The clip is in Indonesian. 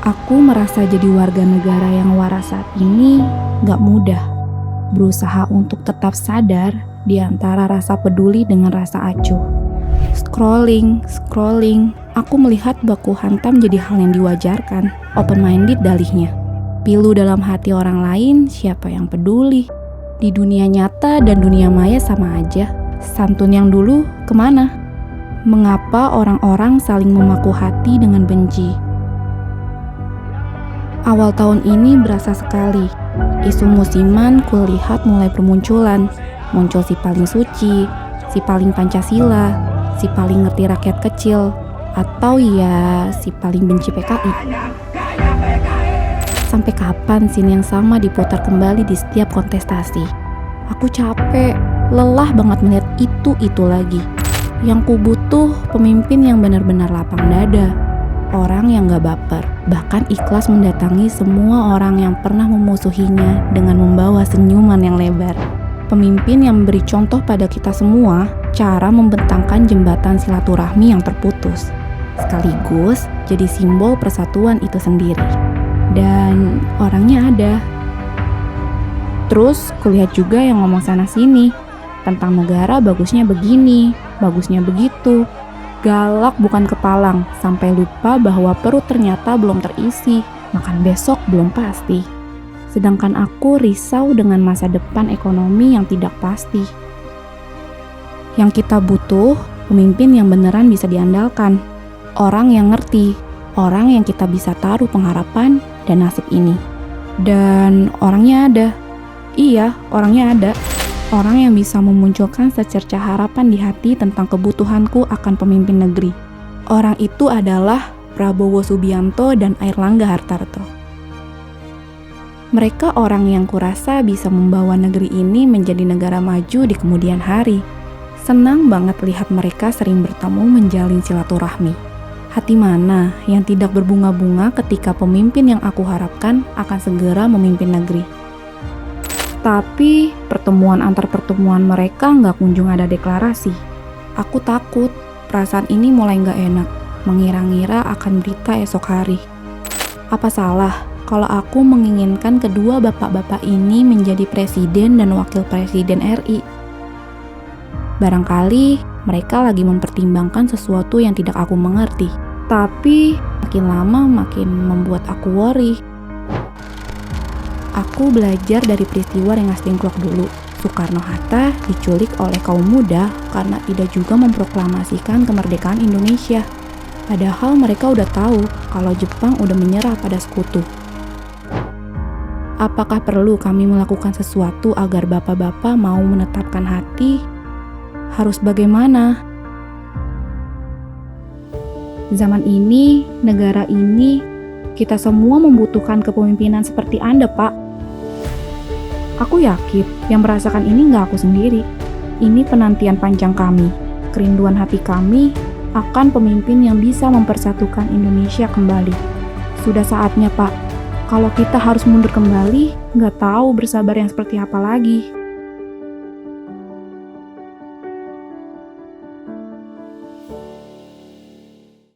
Aku merasa jadi warga negara yang waras saat ini gak mudah. Berusaha untuk tetap sadar di antara rasa peduli dengan rasa acuh. Scrolling, aku melihat baku hantam jadi hal yang diwajarkan. Open-minded dalihnya. Pilu dalam hati orang lain, siapa yang peduli? Di dunia nyata dan dunia maya sama aja. Santun yang dulu kemana? Mengapa orang-orang saling memaku hati dengan benci? Awal tahun ini berasa sekali. Isu musiman kulihat mulai bermunculan. Muncul si paling suci, si paling Pancasila, si paling ngerti rakyat kecil, atau ya si paling benci PKI. Sampai kapan scene yang sama diputar kembali di setiap kontestasi? Aku capek, lelah banget melihat itu lagi. Yang ku butuh pemimpin yang benar-benar lapang dada. Orang yang gak baper, bahkan ikhlas mendatangi semua orang yang pernah memusuhinya dengan membawa senyuman yang lebar. Pemimpin yang memberi contoh pada kita semua cara membentangkan jembatan silaturahmi yang terputus, sekaligus jadi simbol persatuan itu sendiri. Dan orangnya ada. Terus kulihat juga yang ngomong sana-sini tentang negara bagusnya begini, bagusnya begitu. Galak bukan kepalang, sampai lupa bahwa perut ternyata belum terisi, makan besok belum pasti. Sedangkan aku risau dengan masa depan ekonomi yang tidak pasti. Yang kita butuh, pemimpin yang beneran bisa diandalkan. Orang yang ngerti, orang yang kita bisa taruh pengharapan dan nasib ini. Dan orangnya ada. Iya, orangnya ada. Orang yang bisa memunculkan secerca harapan di hati tentang kebutuhanku akan pemimpin negeri. Orang itu adalah Prabowo Subianto dan Airlangga Hartarto. Mereka orang yang kurasa bisa membawa negeri ini menjadi negara maju di kemudian hari. Senang banget lihat mereka sering bertemu menjalin silaturahmi. Hati mana yang tidak berbunga-bunga ketika pemimpin yang aku harapkan akan segera memimpin negeri. Tapi pertemuan antar pertemuan mereka nggak kunjung ada deklarasi. Aku takut, perasaan ini mulai nggak enak, mengira-ngira akan berita esok hari. Apa salah kalau aku menginginkan kedua bapak-bapak ini menjadi presiden dan wakil presiden RI? Barangkali mereka lagi mempertimbangkan sesuatu yang tidak aku mengerti. Tapi makin lama makin membuat aku worry. Aku belajar dari peristiwa Rengas Dengklok dulu. Soekarno-Hatta diculik oleh kaum muda karena tidak juga memproklamasikan kemerdekaan Indonesia. Padahal mereka udah tahu kalau Jepang udah menyerah pada sekutu. Apakah perlu kami melakukan sesuatu agar bapak-bapak mau menetapkan hati? Harus bagaimana? Zaman ini, negara ini, kita semua membutuhkan kepemimpinan seperti Anda, Pak. Aku yakin yang merasakan ini nggak aku sendiri. Ini penantian panjang kami, kerinduan hati kami akan pemimpin yang bisa mempersatukan Indonesia kembali. Sudah saatnya, Pak. Kalau kita harus mundur kembali, nggak tahu bersabar yang seperti apa lagi.